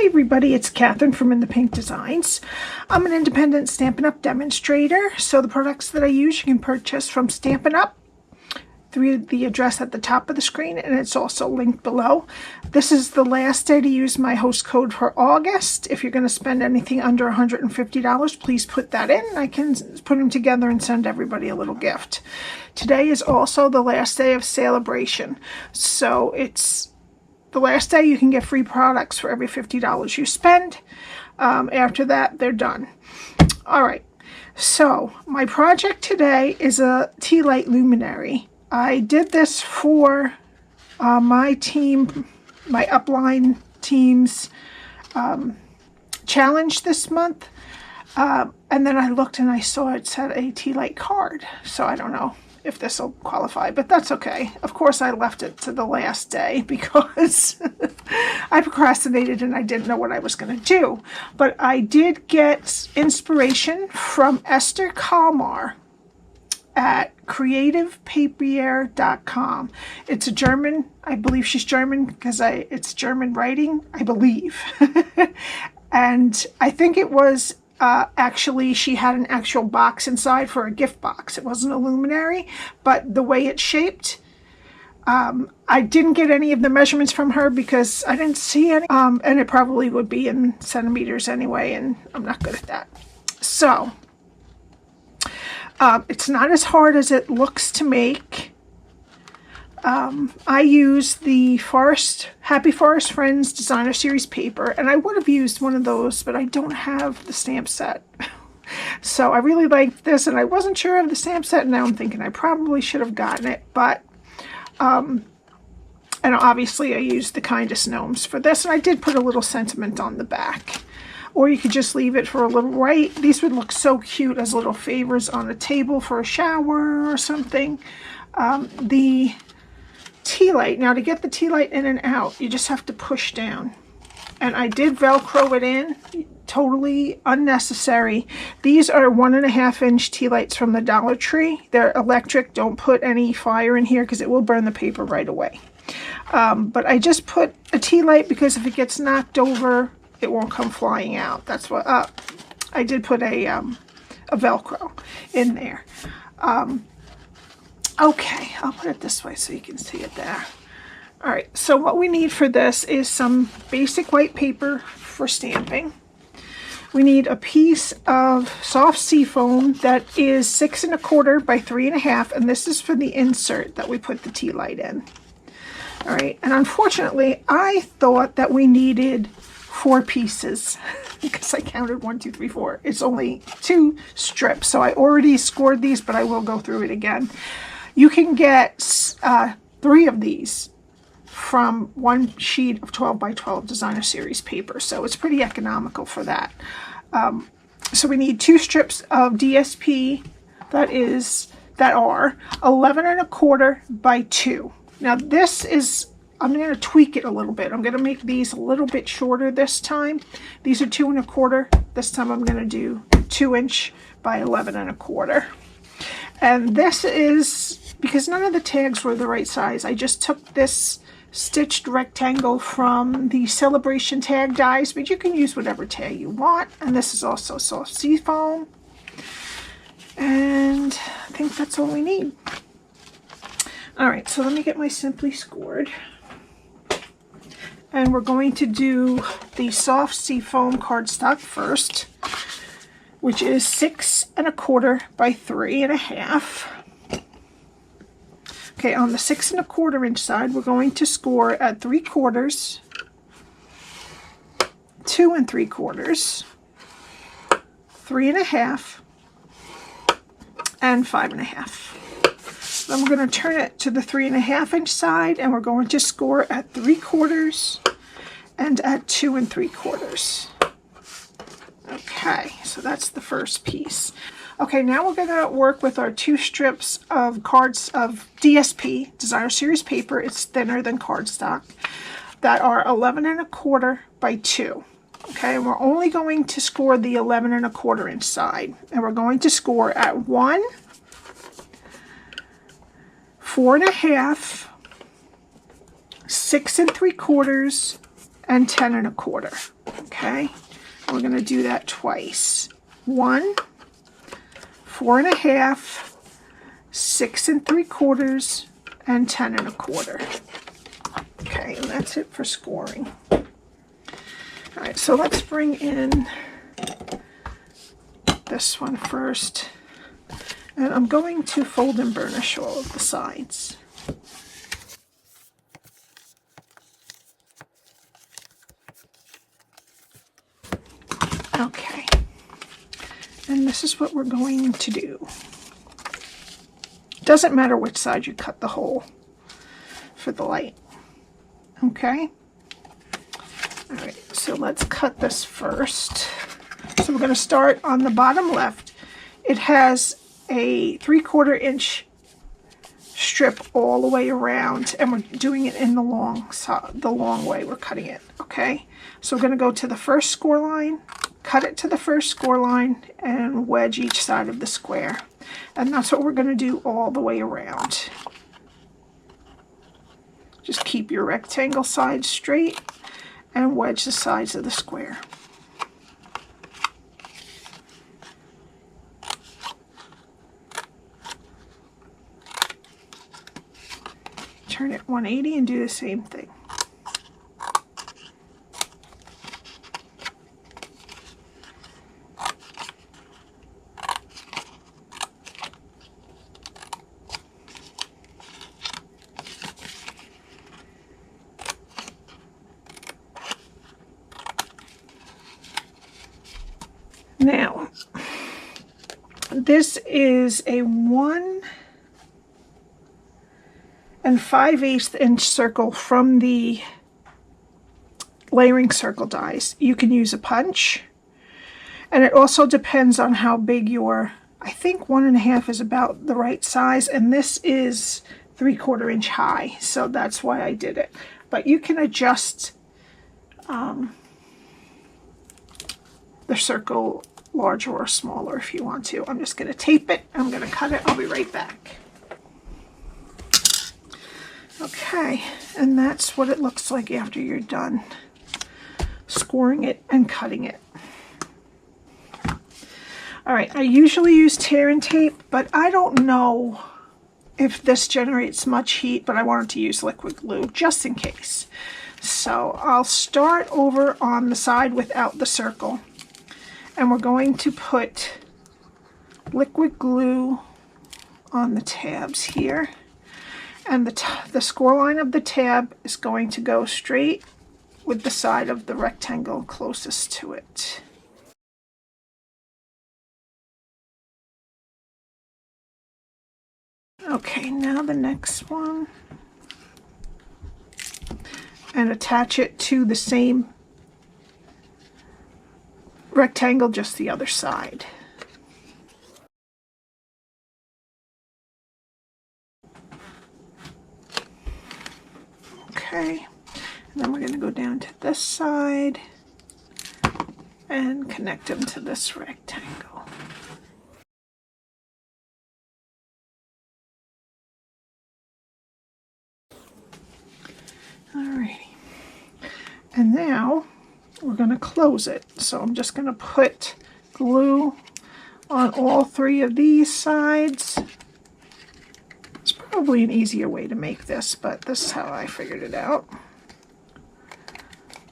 Hi everybody, it's Cathryn from In the Pink Designs. I'm an independent Stampin' Up demonstrator, so the products that I use you can purchase from Stampin' Up through the address at the top of the screen, and it's also linked below. This is the last day to use my host code for August. If you're going to spend anything under $150, please put that in. I can put them together and send everybody a little gift. Today is also the last day of celebration, so it's the last day you can get free products for every $50 you spend. After that, they're done. All right, so my project today is a Tea Light Luminary. I did this for my team, my upline team's challenge this month. And then I looked and I saw it said a Tea Light card. So I don't know if this will qualify, but that's okay. Of course, I left it to the last day because I procrastinated and I didn't know what I was going to do. But I did get inspiration from Esther Kalmar at creativepapier.com. It's a German, I believe she's German because it's German writing, I believe. And I think it was actually, she had an actual box inside for a gift box. It wasn't a luminary, but the way it's shaped, I didn't get any of the measurements from her because I didn't see any, and it probably would be in centimeters anyway, and I'm not good at that. So, it's not as hard as it looks to make. I use the Happy Forest Friends Designer Series paper, and I would have used one of those, but I don't have the stamp set. So I really liked this, and I wasn't sure of the stamp set, and now I'm thinking I probably should have gotten it, but, and obviously I used the Kindest Gnomes for this, and I did put a little sentiment on the back. Or you could just leave it for a little white. These would look so cute as little favors on a table for a shower or something. The tea light, now to get the tea light in and out, you just have to push down. And I did Velcro it in, totally unnecessary. These are 1.5-inch tea lights from the Dollar Tree. They're electric. Don't put any fire in here because it will burn the paper right away. But I just put a tea light because if it gets knocked over, it won't come flying out. That's what, I did put a Velcro in there. Okay, I'll put it this way so you can see it there. All right, so what we need for this is some basic white paper for stamping. We need a piece of soft seafoam that is 6 1/4 by 3 1/2, and this is for the insert that we put the tea light in. All right, and unfortunately, I thought that we needed 4 pieces because I counted 1, 2, 3, 4. It's only 2 strips, so I already scored these, but I will go through it again. You can get 3 of these from 1 sheet of 12 by 12 Designer Series paper, so it's pretty economical for that. So we need 2 strips of DSP that are 11 1/4 by 2. Now this is, I'm going to tweak it a little bit. I'm going to make these a little bit shorter this time. These are 2 1/4. This time I'm going to do 2-inch by 11 1/4. And this is, because none of the tags were the right size, I just took this stitched rectangle from the Celebration tag dies, but you can use whatever tag you want. And this is also soft seafoam. And I think that's all we need. All right, so let me get my Simply Scored. And we're going to do the soft seafoam cardstock first, which is 6 1/4 by 3 1/2. Okay, on the 6 1/4 inch side, we're going to score at 3/4, 2 3/4, 3 1/2, and 5 1/2. Then we're going to turn it to the 3 1/2 inch side, and we're going to score at 3/4 and at 2 3/4. Okay, so that's the first piece. Okay, now we're going to work with our 2 strips of DSP, Designer Series paper. It's thinner than cardstock, that are 11 1/4 by 2. Okay, and we're only going to score the 11 1/4 inch side. And we're going to score at 1, 4 1/2, 6 3/4, and 10 1/4. Okay, we're going to do that twice. 1, 4 1/2, 6 3/4, and 10 1/4. Okay, and that's it for scoring. All right, so let's bring in this one first. And I'm going to fold and burnish all of the sides. Okay, and this is what we're going to do. Doesn't matter which side you cut the hole for the light. Okay, all right, so let's cut this first. So we're going to start on the bottom left. It has a 3/4 inch strip all the way around, and we're doing it in the long way. We're cutting it. Okay, so we're going to go to the first score line, cut it to the first score line, and wedge each side of the square. And that's what we're going to do all the way around. Just keep your rectangle sides straight and wedge the sides of the square. Turn it 180 and do the same thing. Now, this is a 1 5/8 inch circle from the layering circle dies. You can use a punch, and it also depends on how big your, I think 1 1/2 is about the right size, and this is 3/4 inch high, so that's why I did it. But you can adjust the circle larger or smaller if you want to. I'm just going to tape it. I'm going to cut it. I'll be right back. Okay, and that's what it looks like after you're done scoring it and cutting it. All right, I usually use tear and tape, but I don't know if this generates much heat, but I wanted to use liquid glue just in case. So I'll start over on the side without the circle, and we're going to put liquid glue on the tabs here. And the score line of the tab is going to go straight with the side of the rectangle closest to it. Okay, now the next one. And attach it to the same rectangle, just the other side. Okay, and then we're going to go down to this side and connect them to this rectangle. Alrighty, and now we're going to close it. So I'm just going to put glue on all 3 of these sides. It's probably an easier way to make this, but this is how I figured it out.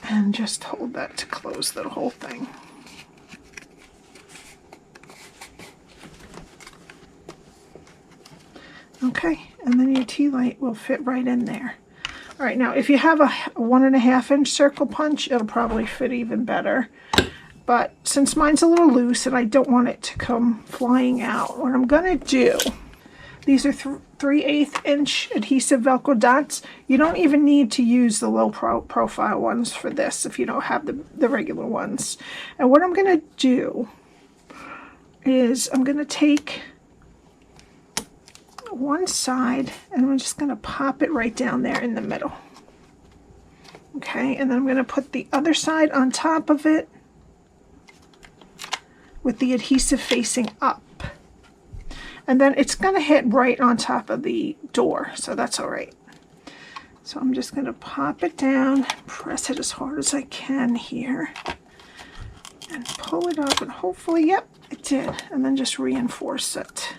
And just hold that to close the whole thing. Okay, and then your tea light will fit right in there. All right, now if you have a 1 1/2 inch circle punch, it'll probably fit even better. But since mine's a little loose and I don't want it to come flying out, what I'm gonna do, these are 3/8 inch adhesive Velcro dots. You don't even need to use the low profile ones for this if you don't have the regular ones. And what I'm gonna do is I'm gonna take one side and I'm just going to pop it right down there in the middle. Okay, and then I'm going to put the other side on top of it with the adhesive facing up. And then it's going to hit right on top of the door, so that's all right. So I'm just going to pop it down, press it as hard as I can here, and pull it up, and hopefully, yep, it did. And then just reinforce it.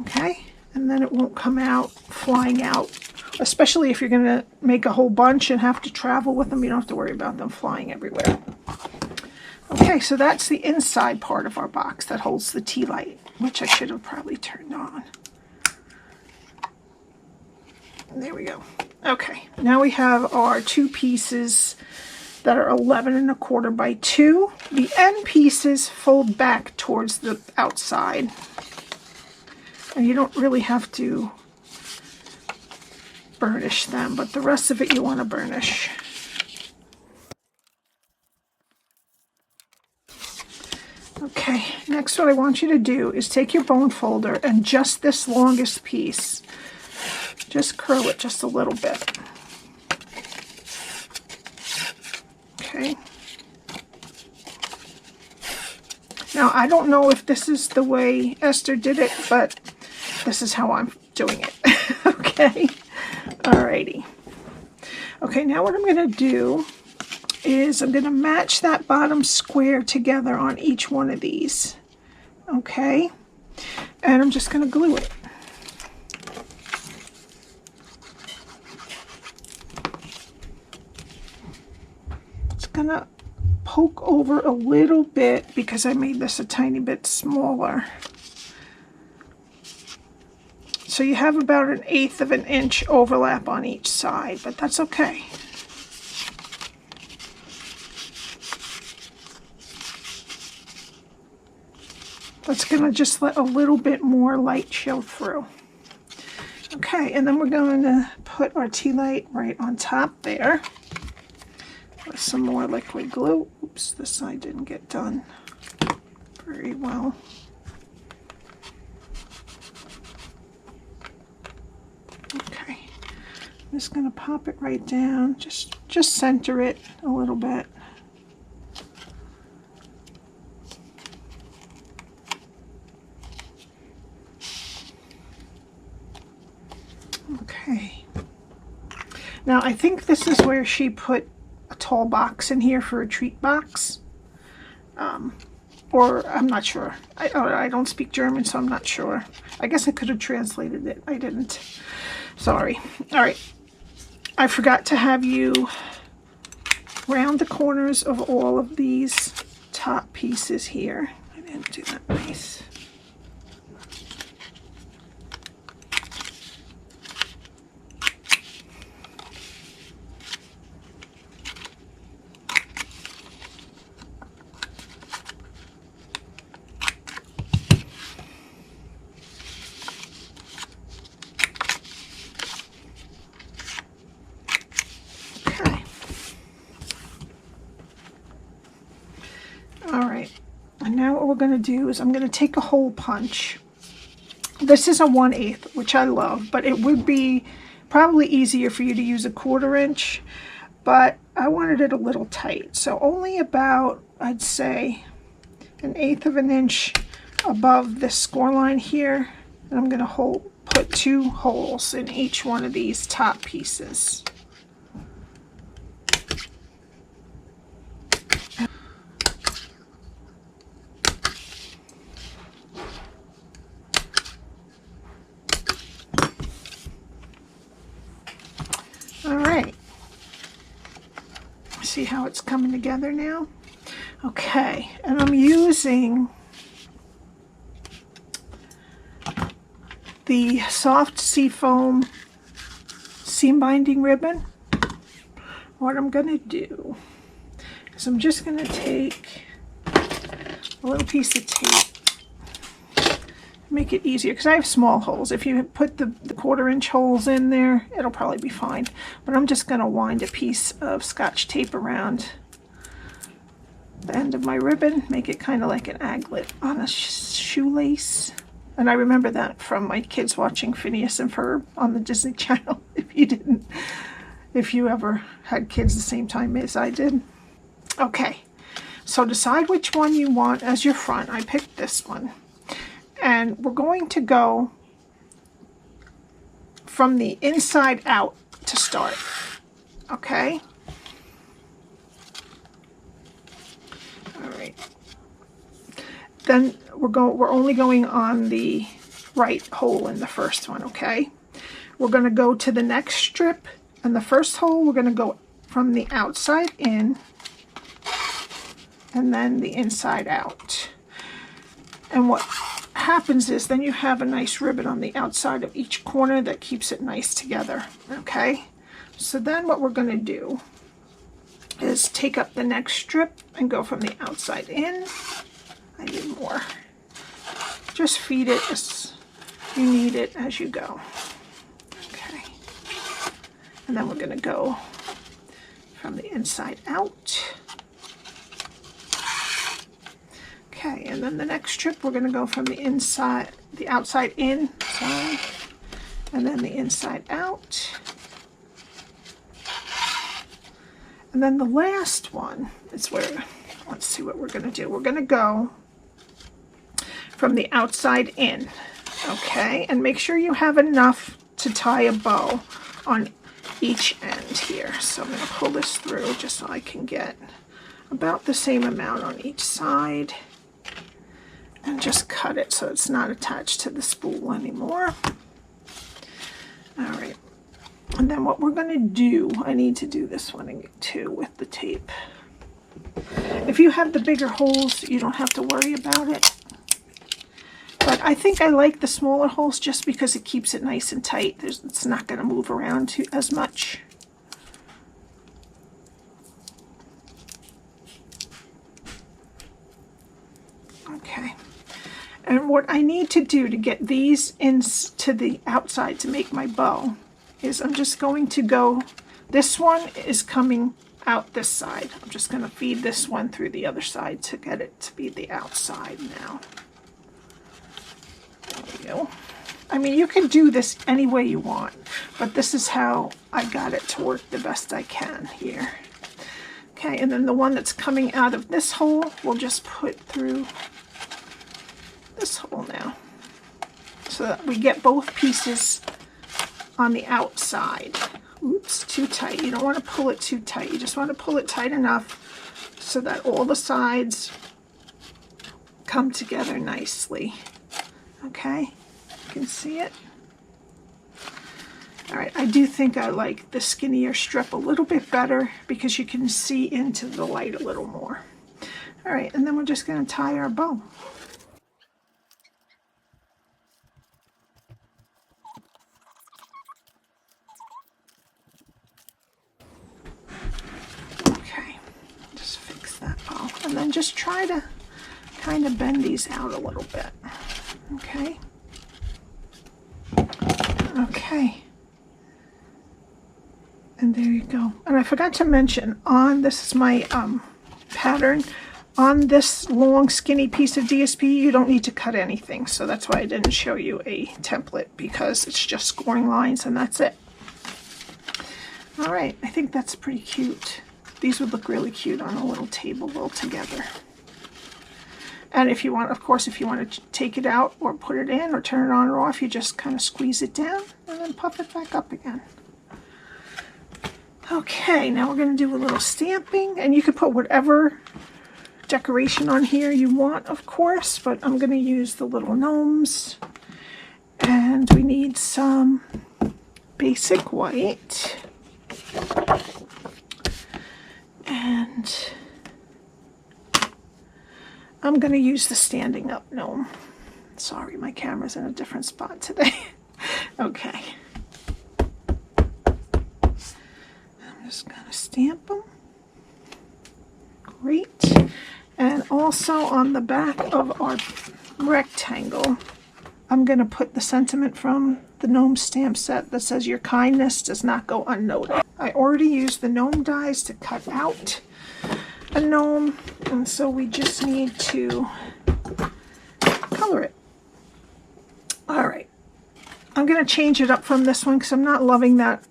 Okay, and then it won't come out, flying out. Especially if you're going to make a whole bunch and have to travel with them, you don't have to worry about them flying everywhere. Okay, so that's the inside part of our box that holds the tea light, which I should have probably turned on. There we go. Okay, now we have our 2 pieces that are 11 1/4 by 2. The end pieces fold back towards the outside. And you don't really have to burnish them, but the rest of it you want to burnish. Okay, next what I want you to do is take your bone folder and just this longest piece, just curl it just a little bit. Okay. Now I don't know if this is the way Esther did it, but this is how I'm doing it. Okay. Alrighty. Okay, now what I'm going to do is I'm going to match that bottom square together on each one of these. Okay. And I'm just going to glue it. It's going to poke over a little bit because I made this a tiny bit smaller. So you have about 1/8 of an inch overlap on each side, but that's okay. That's going to just let a little bit more light show through. Okay, and then we're going to put our tea light right on top there with some more liquid glue. Oops, this side didn't get done very well. Okay, I'm just going to pop it right down, just center it a little bit. Okay, now I think this is where she put a tall box in here for a treat box, or I'm not sure. I don't speak German, so I'm not sure. I guess I could have translated it. I didn't. Sorry. All right, I forgot to have you round the corners of all of these top pieces here. I didn't do that nice. Going to do is I'm going to take a hole punch. This is a 1/8, which I love, but it would be probably easier for you to use a 1/4 inch, but I wanted it a little tight, so only about, I'd say, 1/8 of an inch above this score line here, and I'm going to put 2 holes in each one of these top pieces. See how it's coming together now? Okay, and I'm using the soft Seafoam seam binding ribbon. What I'm going to do is I'm just going to take a little piece of tape, make it easier, because I have small holes. If you put the 1/4 inch holes in there, it'll probably be fine. But I'm just going to wind a piece of Scotch tape around the end of my ribbon, make it kind of like an aglet on a shoelace. And I remember that from my kids watching Phineas and Ferb on the Disney Channel. If you ever had kids the same time as I did. Okay, so decide which one you want as your front. I picked this one. And we're going to go from the inside out to start. Okay. All right. Then we're only going on the right hole in the first one. Okay. We're going to go to the next strip, and the first hole we're going to go from the outside in, and then the inside out. And what happens is then you have a nice ribbon on the outside of each corner that keeps it nice together. Okay. So then what we're going to do is take up the next strip and go from the outside in. I need more. Just feed it as you need it as you go. Okay. And then we're going to go from the inside out. Okay, and then the next strip we're going to go from the outside in, sorry, and then the inside out. And then the last one is where, let's see what we're going to do. We're going to go from the outside in, okay? And make sure you have enough to tie a bow on each end here. So I'm going to pull this through just so I can get about the same amount on each side. And just cut it so it's not attached to the spool anymore. All right. And then what we're going to do, I need to do this one too with the tape. If you have the bigger holes, you don't have to worry about it. But I think I like the smaller holes just because it keeps it nice and tight. It's not going to move around as much. Okay. And what I need to do to get these into the outside to make my bow is I'm just going to go, this one is coming out this side. I'm just going to feed this one through the other side to get it to be the outside now. There we go. I mean, you can do this any way you want, but this is how I got it to work the best I can here. Okay, and then the one that's coming out of this hole, we'll just put through this hole now, so that we get both pieces on the outside. Oops, too tight. You don't want to pull it too tight. You just want to pull it tight enough so that all the sides come together nicely. Okay, you can see it. All right, I do think I like the skinnier strip a little bit better because you can see into the light a little more. All right, and then we're just going to tie our bow. And then just try to kind of bend these out a little bit. Okay. Okay. And there you go. And I forgot to mention, this is my pattern. On this long skinny piece of DSP, you don't need to cut anything. So that's why I didn't show you a template, because it's just scoring lines and that's it. All right, I think that's pretty cute. These would look really cute on a little table all together. And if you want, of course, if you want to take it out or put it in or turn it on or off, you just kind of squeeze it down and then puff it back up again. Okay, now we're going to do a little stamping, and you could put whatever decoration on here you want, of course, but I'm going to use the little gnomes. And we need some basic white. And I'm going to use the standing up gnome. Sorry, my camera's in a different spot today. Okay. I'm just going to stamp them. Great. And also on the back of our rectangle, I'm going to put the sentiment from the gnome stamp set that says, "Your kindness does not go unnoticed." I already used the gnome dies to cut out a gnome, and so we just need to color it. All right, I'm going to change it up from this one because I'm not loving that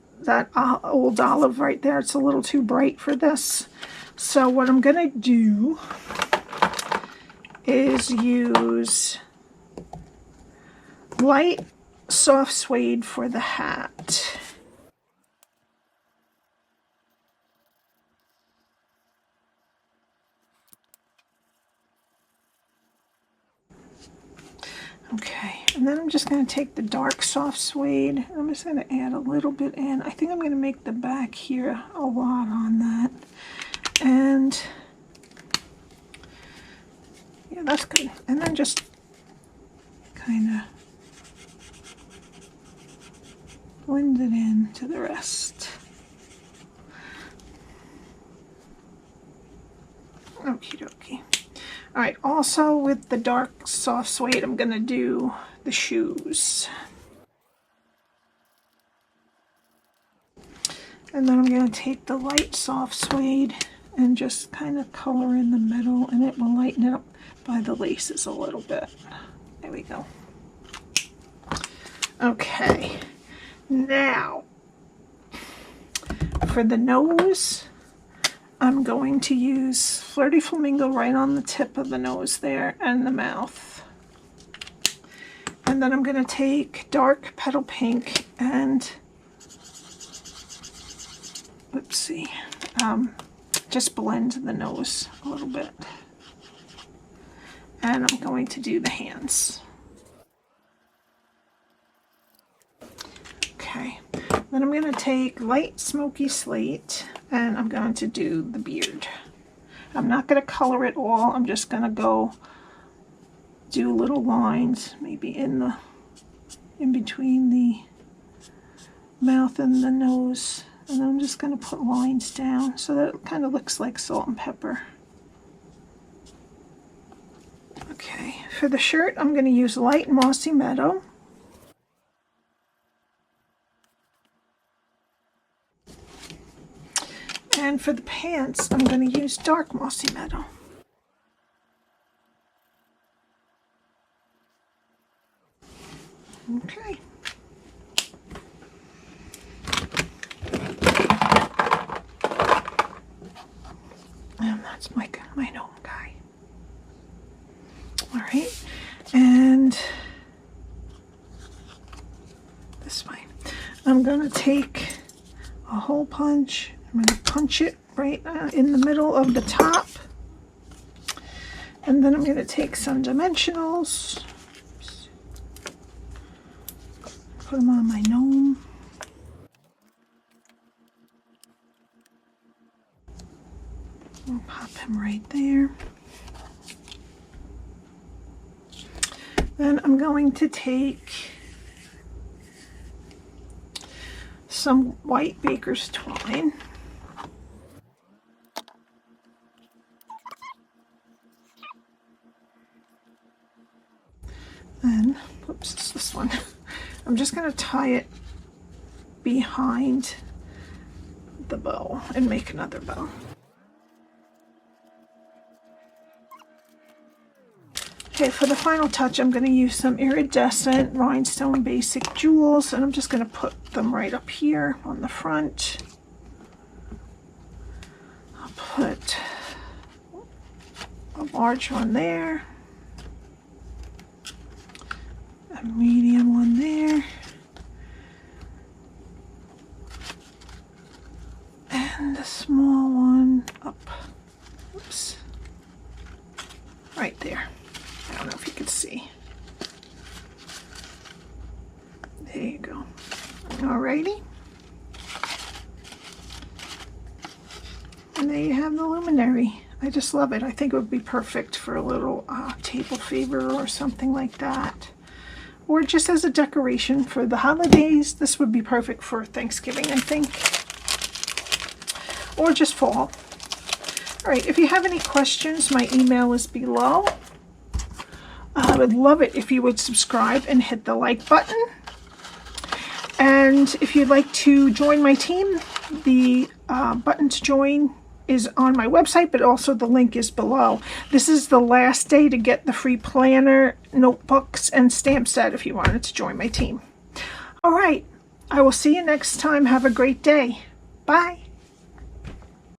old olive right there. It's a little too bright for this. So what I'm going to do is use light soft suede for the hat. Okay, and then I'm just going to take the dark soft suede. I'm just going to add a little bit in. I think I'm going to make the back here a lot on that. And yeah, that's good. And then just kind of blend it in to the rest. Okie dokie. All right, also with the dark soft suede, I'm going to do the shoes. And then I'm going to take the light soft suede and just kind of color in the middle, and it will lighten it up by the laces a little bit. There we go. Okay, now for the nose, I'm going to use Flirty Flamingo right on the tip of the nose there and the mouth. And then I'm going to take dark Petal Pink and, oopsie, just blend the nose a little bit. And I'm going to do the hands. Okay, then I'm going to take light smoky slate and I'm going to do the beard. I'm not going to color it all. I'm just going to go do little lines, maybe in between the mouth and the nose. And I'm just going to put lines down so that it kind of looks like salt and pepper. Okay, for the shirt, I'm going to use light Mossy Meadow. And for the pants, I'm going to use dark Mossy Meadow. Okay. And that's my gnome guy. All right. And this way. I'm going to take a hole punch. I'm going to punch it right in the middle of the top. And then I'm going to take some dimensionals. Put them on my gnome. I'll pop him right there. Then I'm going to take some white baker's twine. Then, whoops, it's this one. I'm just going to tie it behind the bow and make another bow. Okay, for the final touch, I'm going to use some iridescent rhinestone basic jewels, and I'm just going to put them right up here on the front. I'll put a large one there. A medium one there, and a small one up, oops, right there. I don't know if you can see. There you go. Alrighty. And there you have the luminary. I just love it. I think it would be perfect for a little table favor or something like that. Or just as a decoration for the holidays. This would be perfect for Thanksgiving, I think. Or just fall. Alright, if you have any questions, my email is below. I would love it if you would subscribe and hit the like button. And if you'd like to join my team, the button to join is on my website, but also the link is below. This is the last day to get the free planner, notebooks, and stamp set if you wanted to join my team. All right, I will see you next time. Have a great day. Bye.